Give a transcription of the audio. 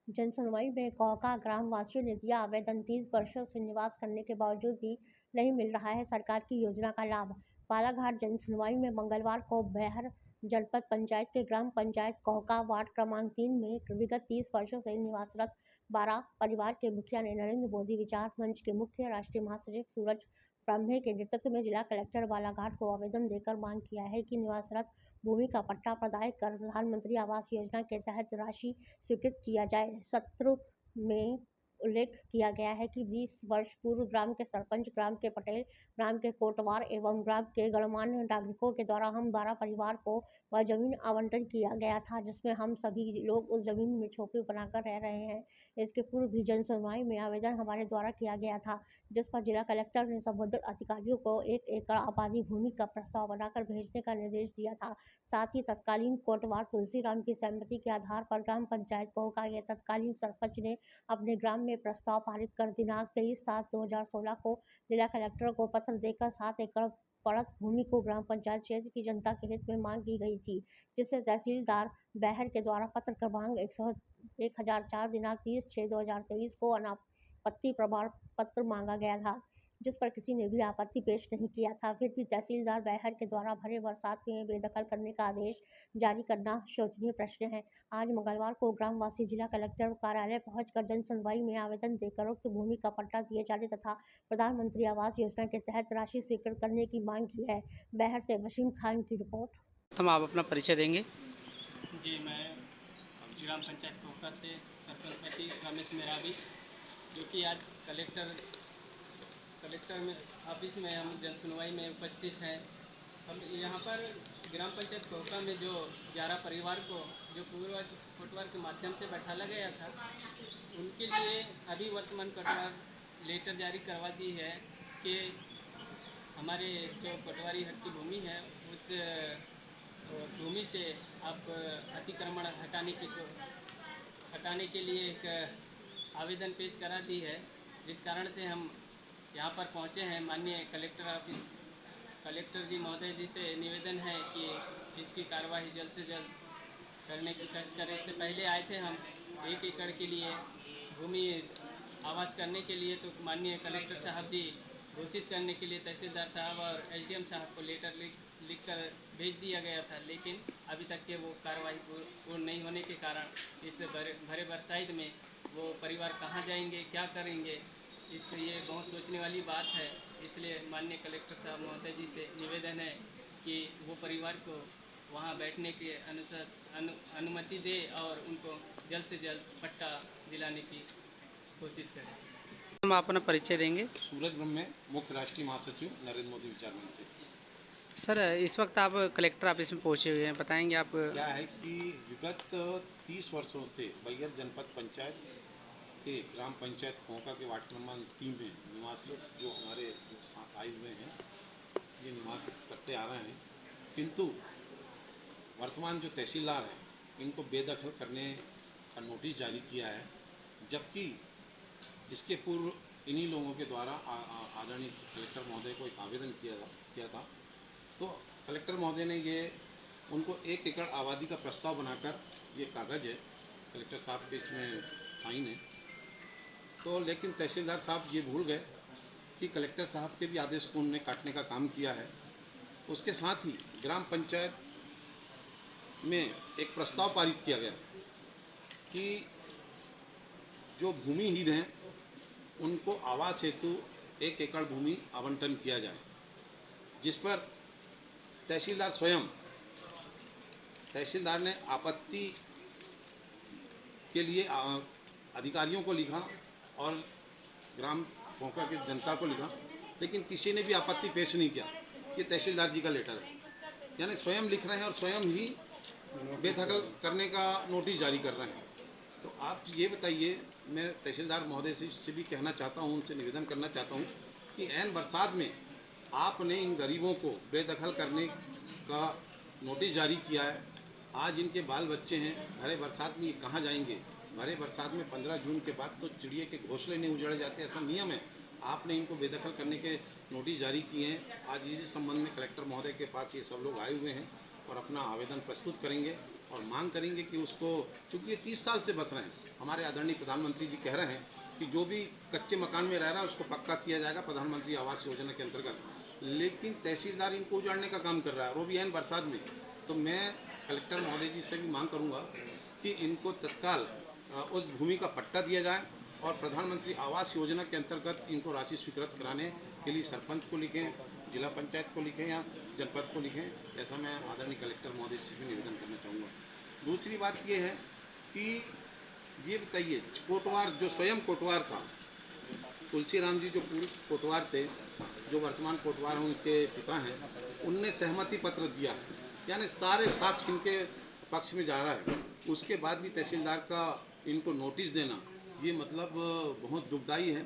जन सुनवाई में कौका ग्राम वासियों ने दिया आवेदन। 30 वर्षों से निवास करने के बावजूद भी नहीं मिल रहा है सरकार की योजना का लाभ। बालाघाट जन सुनवाई में मंगलवार को बैहर जनपद पंचायत के ग्राम पंचायत कौका वार्ड क्रमांक 3 में विगत 30 वर्षों से निवासरत 12 परिवार के मुखिया ने नरेंद्र मोदी विचार मंच के मुख्य राष्ट्रीय महासचिव सूरज ब्रह्मे के नेतृत्व में जिला कलेक्टर बालाघाट को आवेदन देकर मांग किया है कि निवासरत भूमि का पट्टा प्रदाय कर प्रधानमंत्री आवास योजना के तहत राशि स्वीकृत किया जाए। सत्र में उल्लेख किया गया है कि 20 वर्ष पूर्व ग्राम के सरपंच, ग्राम के पटेल, ग्राम के कोटवार एवं ग्राम के गणमान्य नागरिकों के द्वारा हम 12 परिवार को वह जमीन आवंटन किया गया था, जिसमें हम सभी लोग उस जमीन में झोपड़ी बनाकर रह रहे हैं। इसके पूर्व भी जन सुनवाई में आवेदन हमारे द्वारा किया गया था, जिस पर जिला कलेक्टर ने संबंधित अधिकारियों को 1 एकड़ आबादी भूमि का प्रस्ताव बनाकर भेजने का निर्देश दिया था। साथ ही तत्कालीन कोटवार तुलसीराम की सहमति के आधार पर ग्राम पंचायत कौका के तत्कालीन सरपंच ने अपने ग्राम में प्रस्ताव पारित कर दिनांक 23/7/2016 को जिला कलेक्टर को पत्र देकर 7 एकड़ पड़त भूमि को ग्राम पंचायत क्षेत्र की जनता के हित में मांग की गई थी, जिसे तहसीलदार बैहर के द्वारा पत्र क्रमांक 1004 दिनांक 30/6/2023 को अनापत्ति प्रमाण पत्र मांगा गया था, जिस पर किसी ने भी आपत्ति पेश नहीं किया था। फिर भी तहसीलदार बैहर के द्वारा भरे बरसात में बेदखल करने का आदेश जारी करना शोचनीय प्रश्न है। आज मंगलवार को ग्रामवासी जिला कलेक्टर कार्यालय पहुंचकर जन सुनवाई में आवेदन देकर उक्त भूमि का पट्टा दिए जाने तथा प्रधानमंत्री आवास योजना के तहत राशि स्वीकृत करने की मांग की है। बैहर से वसीम खान की रिपोर्ट। हम आप अपना परिचय देंगे। जी, मैं ग्राम पंचायत कोका से सरपंच पति रमेश मेरावी, जो कि आज कलेक्टर में ऑफिस में हम जन सुनवाई में उपस्थित हैं। हम यहाँ पर ग्राम पंचायत कोका में जो 11 परिवार को जो पूर्वज कोटवार के माध्यम से बैठाला गया था, उनके लिए अभी वर्तमान कोटवार लेटर जारी करवा दी है कि हमारे जो कोटवारी हक की भूमि है उस भूमि से आप अतिक्रमण हटाने के लिए एक आवेदन पेश करा दी है, जिस कारण से हम यहाँ पर पहुँचे हैं। माननीय कलेक्टर जी महोदय जी से निवेदन है कि इसकी कार्रवाई जल्द से जल्द करने की कष्ट करें। इससे पहले आए थे हम 1 एकड़ के लिए भूमि आवास करने के लिए, तो माननीय कलेक्टर साहब जी घोषित करने के लिए तहसीलदार साहब और एसडीएम साहब को लेटर लिख कर भेज दिया गया था, लेकिन अभी तक के वो कार्रवाई पूर्ण नहीं होने के कारण इस भरे बरसात में वो परिवार कहाँ जाएंगे, क्या करेंगे, ये बहुत सोचने वाली बात है। इसलिए माननीय कलेक्टर साहब महोदय जी से निवेदन है कि वो परिवार को वहाँ बैठने के अनुसार अनुमति दे और उनको जल्द से जल्द पट्टा दिलाने की कोशिश करें। हम अपना परिचय देंगे। सूरज ब्रह्मे, मुख्य राष्ट्रीय महासचिव नरेंद्र मोदी विचार मंच से। सर, इस वक्त आप कलेक्टर ऑफिस में पहुंचे हुए हैं, बताएंगे आप? क्या है कि विगत 30 वर्षों से बैहर जनपद पंचायत के ग्राम पंचायत कोका के वार्ड क्रमांक 3 में निवासरत जो हमारे साथ आए हुए हैं, ये निवास करते आ रहे हैं, किंतु वर्तमान जो तहसीलदार हैं इनको बेदखल करने का नोटिस जारी किया है, जबकि इसके पूर्व इन्हीं लोगों के द्वारा आदरणीय कलेक्टर महोदय को एक आवेदन किया था। तो कलेक्टर महोदय ने ये उनको 1 एकड़ आबादी का प्रस्ताव बनाकर, ये कागज़ है कलेक्टर साहब के, इसमें साइन है, तो लेकिन तहसीलदार साहब ये भूल गए कि कलेक्टर साहब के भी आदेश को उन्होंने काटने का काम किया है। उसके साथ ही ग्राम पंचायत में एक प्रस्ताव पारित किया गया कि जो भूमिहीन हैं उनको आवास हेतु 1 एकड़ भूमि आवंटन किया जाए, जिस पर तहसीलदार ने आपत्ति के लिए अधिकारियों को लिखा और ग्राम कोका की जनता को लिखा, लेकिन किसी ने भी आपत्ति पेश नहीं किया। ये तहसीलदार जी का लेटर है, यानी स्वयं लिख रहे हैं और स्वयं ही बेदखल करने का नोटिस जारी कर रहे हैं। तो आप ये बताइए, मैं तहसीलदार महोदय से भी कहना चाहता हूँ, उनसे निवेदन करना चाहता हूँ कि ऐन बरसात में आपने इन गरीबों को बेदखल करने का नोटिस जारी किया है। आज इनके बाल बच्चे हैं, भरे बरसात में ये कहाँ जाएंगे? भरे बरसात में 15 जून के बाद तो चिड़िए के घोंसले नहीं उजड़ जाते, ऐसा नियम है। आपने इनको बेदखल करने के नोटिस जारी किए हैं। आज इस संबंध में कलेक्टर महोदय के पास ये सब लोग आए हुए हैं और अपना आवेदन प्रस्तुत करेंगे और मांग करेंगे कि उसको, चूँकि ये 30 साल से बस रहे हैं, हमारे आदरणीय प्रधानमंत्री जी कह रहे हैं कि जो भी कच्चे मकान में रह रहा है उसको पक्का किया जाएगा प्रधानमंत्री आवास योजना के अंतर्गत, लेकिन तहसीलदार इनको उजाड़ने का काम कर रहा है और वो भी ऐन बरसात में। तो मैं कलेक्टर महोदय जी से भी मांग करूंगा कि इनको तत्काल उस भूमि का पट्टा दिया जाए और प्रधानमंत्री आवास योजना के अंतर्गत इनको राशि स्वीकृत कराने के लिए सरपंच को लिखें, जिला पंचायत को लिखें या जनपद को लिखें। ऐसा मैं आदरणीय कलेक्टर महोदय से भी निवेदन करना चाहूँगा। दूसरी बात ये है कि ये बताइए, कोटवार जो स्वयं कोटवार था, तुलसीराम जी जो पूर्व कोटवार थे, जो वर्तमान कोटवार उनके पिता हैं, उनने सहमति पत्र दिया है, यानी सारे साक्ष्य इनके पक्ष में जा रहा है। उसके बाद भी तहसीलदार का इनको नोटिस देना ये मतलब बहुत दुखदायी है।